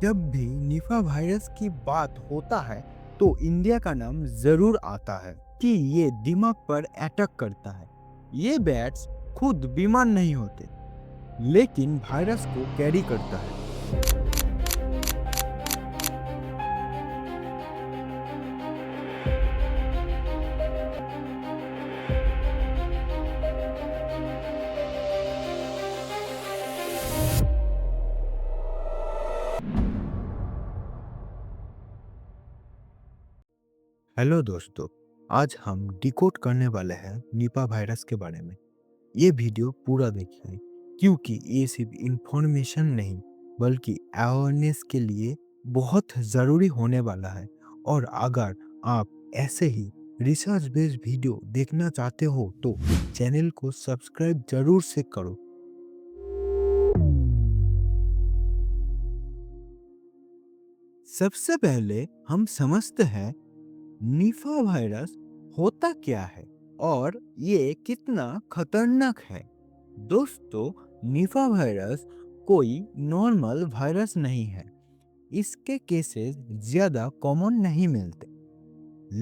जब भी निफा वायरस की बात होता है तो इंडिया का नाम जरूर आता है कि ये दिमाग पर अटैक करता है। ये बैट्स खुद बीमार नहीं होते लेकिन वायरस को कैरी करता है। हेलो दोस्तों, आज हम डिकोड करने वाले हैं निपा वायरस के बारे में। ये वीडियो पूरा देखिए क्योंकि ये सिर्फ इंफॉर्मेशन नहीं बल्कि अवेयरनेस के लिए बहुत ज़रूरी होने वाला है। और अगर आप ऐसे ही रिसर्च बेस्ड वीडियो देखना चाहते हो तो चैनल को सब्सक्राइब जरूर से करो। सबसे पहले हम समझते हैं निफा वायरस होता क्या है और ये कितना खतरनाक है। दोस्तों, निफा वायरस कोई नॉर्मल वायरस नहीं है। इसके केसेस ज़्यादा कॉमन नहीं मिलते,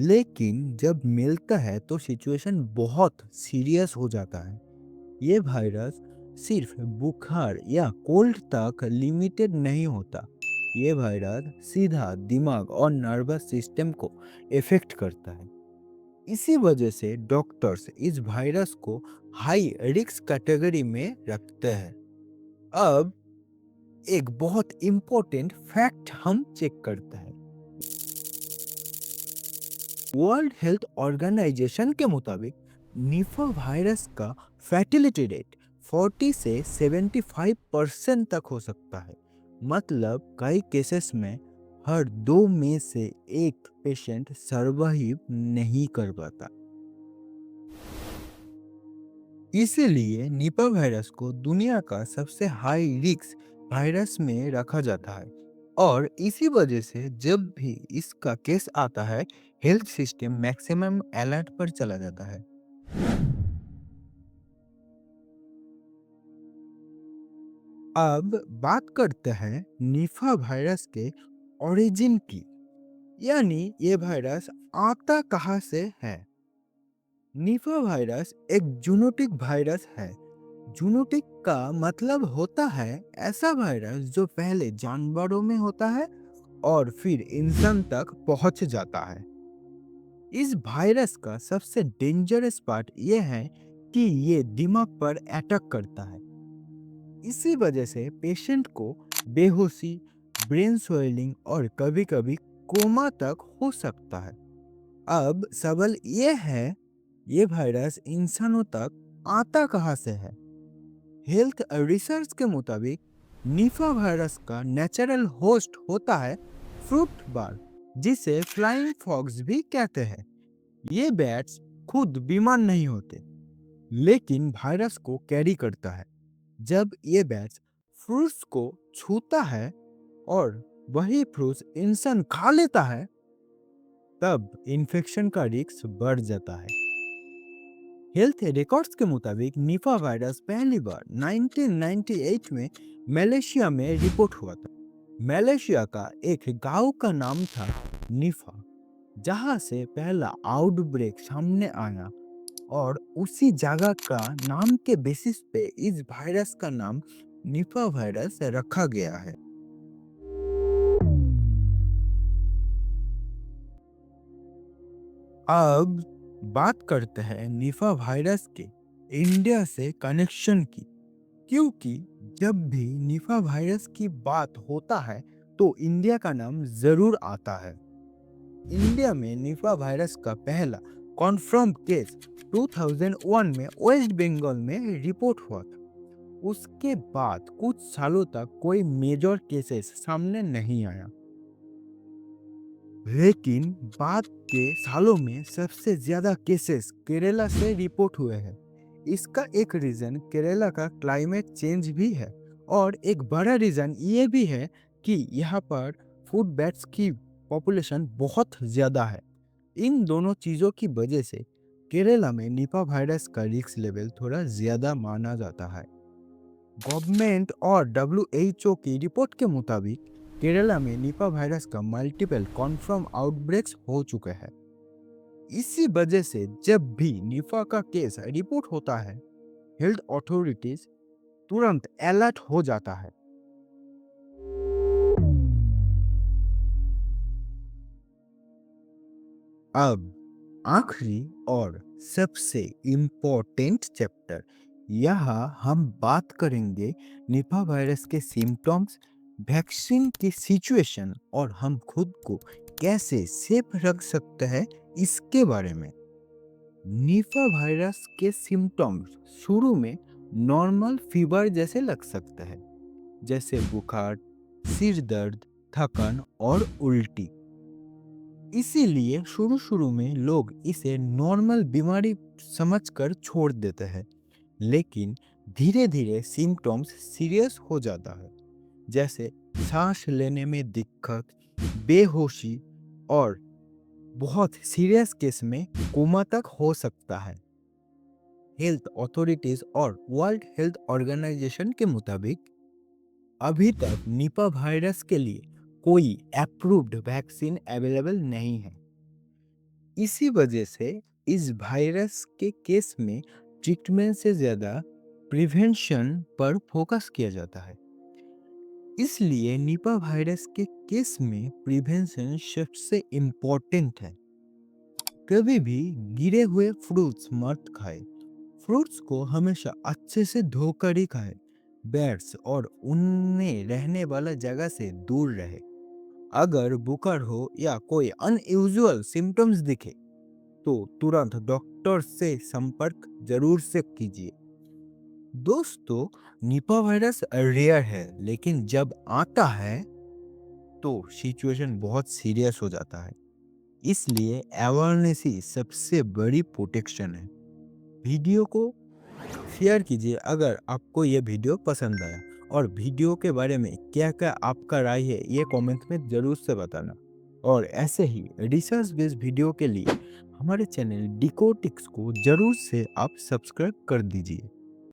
लेकिन जब मिलता है तो सिचुएशन बहुत सीरियस हो जाता है। ये वायरस सिर्फ बुखार या कोल्ड तक लिमिटेड नहीं होता। ये वायरस सीधा दिमाग और नर्वस सिस्टम को इफेक्ट करता है। इसी वजह से डॉक्टर्स इस वायरस को हाई रिस्क कैटेगरी में रखते हैं। अब एक बहुत इम्पोर्टेंट फैक्ट हम चेक करते हैं। वर्ल्ड हेल्थ ऑर्गेनाइजेशन के मुताबिक निफा वायरस का फैटिलिटी रेट 40 से 75% तक हो सकता है। मतलब कई केसेस में हर 2 में से एक पेशेंट सर्वाइव नहीं कर पाता। इसीलिए निपा वायरस को दुनिया का सबसे हाई रिस्क वायरस में रखा जाता है। और इसी वजह से जब भी इसका केस आता है, हेल्थ सिस्टम मैक्सिमम अलर्ट पर चला जाता है। अब बात करते हैं निफा वायरस के ओरिजिन की, यानी ये वायरस आता कहाँ से है। निफा वायरस एक जूनोटिक वायरस है। जूनोटिक का मतलब होता है ऐसा वायरस जो पहले जानवरों में होता है और फिर इंसान तक पहुंच जाता है। इस वायरस का सबसे डेंजरस पार्ट ये है कि ये दिमाग पर अटैक करता है। इसी वजह से पेशेंट को बेहोशी, ब्रेन स्वेलिंग और कभी-कभी कोमा तक हो सकता है। अब सवाल ये है, ये वायरस इंसानों तक आता कहाँ से है। हेल्थ रिसर्च के मुताबिक निफा वायरस का नेचुरल होस्ट होता है फ्रूट बार, जिसे फ्लाइंग फॉक्स भी कहते हैं। ये बैट्स खुद बीमार नहीं होते लेकिन वायरस को कैरी करता है। जब ये बैट्स फ्रूट्स को छूता है और वही फ्रूट्स इंसान खा लेता है, तब इन्फेक्शन का रिस्क बढ़ जाता है। हेल्थ रिकॉर्ड्स के मुताबिक निफा वायरस पहली बार 1998 में मलेशिया में रिपोर्ट हुआ था। मलेशिया का एक गांव का नाम था निफा, जहां से पहला आउटब्रेक सामने आया। और उसी जगह का नाम के बेसिस पे इस वायरस का नाम निफा वायरस रखा गया है। अब बात करते हैं निफा वायरस के इंडिया से कनेक्शन की, क्योंकि जब भी निफा वायरस की बात होता है तो इंडिया का नाम जरूर आता है। इंडिया में निफा वायरस का पहला कॉन्फर्म केस 2001 में वेस्ट बंगाल में रिपोर्ट हुआ था। उसके बाद कुछ सालों तक कोई मेजर केसेस सामने नहीं आया, लेकिन बाद के सालों में सबसे ज्यादा केसेस केरला से रिपोर्ट हुए हैं। इसका एक रीजन केरला का क्लाइमेट चेंज भी है और एक बड़ा रीजन ये भी है कि यहाँ पर फूड बैट्स की पॉपुलेशन बहुत ज़्यादा है। इन दोनों चीज़ों की वजह से केरला में निपा वायरस का रिस्क लेवल थोड़ा ज़्यादा माना जाता है। गवर्नमेंट और डब्ल्यूएचओ की रिपोर्ट के मुताबिक केरला में निपा वायरस का मल्टीपल कन्फर्म आउटब्रेक्स हो चुके हैं। इसी वजह से जब भी निपा का केस रिपोर्ट होता है, हेल्थ अथॉरिटीज तुरंत अलर्ट हो जाता है। अब आखिरी और सबसे इम्पोर्टेंट चैप्टर, यहाँ हम बात करेंगे निपा वायरस के सिम्टम्स, वैक्सीन की सिचुएशन और हम खुद को कैसे सेफ रख सकते हैं इसके बारे में। निपा वायरस के सिम्टम्स शुरू में नॉर्मल फीवर जैसे लग सकते हैं, जैसे बुखार, सिर दर्द, थकान और उल्टी। इसीलिए शुरू शुरू में लोग इसे नॉर्मल बीमारी समझकर छोड़ देते हैं, लेकिन धीरे धीरे सिम्टम्स सीरियस हो जाता है, जैसे सांस लेने में दिक्कत, बेहोशी और बहुत सीरियस केस में कोमा तक हो सकता है। हेल्थ अथॉरिटीज और वर्ल्ड हेल्थ ऑर्गेनाइजेशन के मुताबिक अभी तक निपा वायरस के लिए कोई अप्रूव्ड वैक्सीन अवेलेबल नहीं है। इसी वजह से इस वायरस के केस में ट्रीटमेंट से ज़्यादा प्रिवेंशन पर फोकस किया जाता है। इसलिए निपा वायरस के केस में प्रिवेंशन सबसे इम्पोर्टेंट है। कभी भी गिरे हुए फ्रूट्स मत खाएं। फ्रूट्स को हमेशा अच्छे से धोकर ही खाएं। बैट्स और उनमें रहने वाला जगह से दूर रहे। अगर बुखार हो या कोई अनयूजुअल सिम्टम्स दिखे तो तुरंत डॉक्टर से संपर्क जरूर से कीजिए। दोस्तों, निपा वायरस रेयर है, लेकिन जब आता है तो सिचुएशन बहुत सीरियस हो जाता है। इसलिए अवेयरनेस ही सबसे बड़ी प्रोटेक्शन है। वीडियो को शेयर कीजिए अगर आपको ये वीडियो पसंद आया, और वीडियो के बारे में क्या क्या आपका राय है ये कमेंट में ज़रूर से बताना। और ऐसे ही रिसर्च बेस्ड वीडियो के लिए हमारे चैनल डिकोटिक्स को ज़रूर से आप सब्सक्राइब कर दीजिए।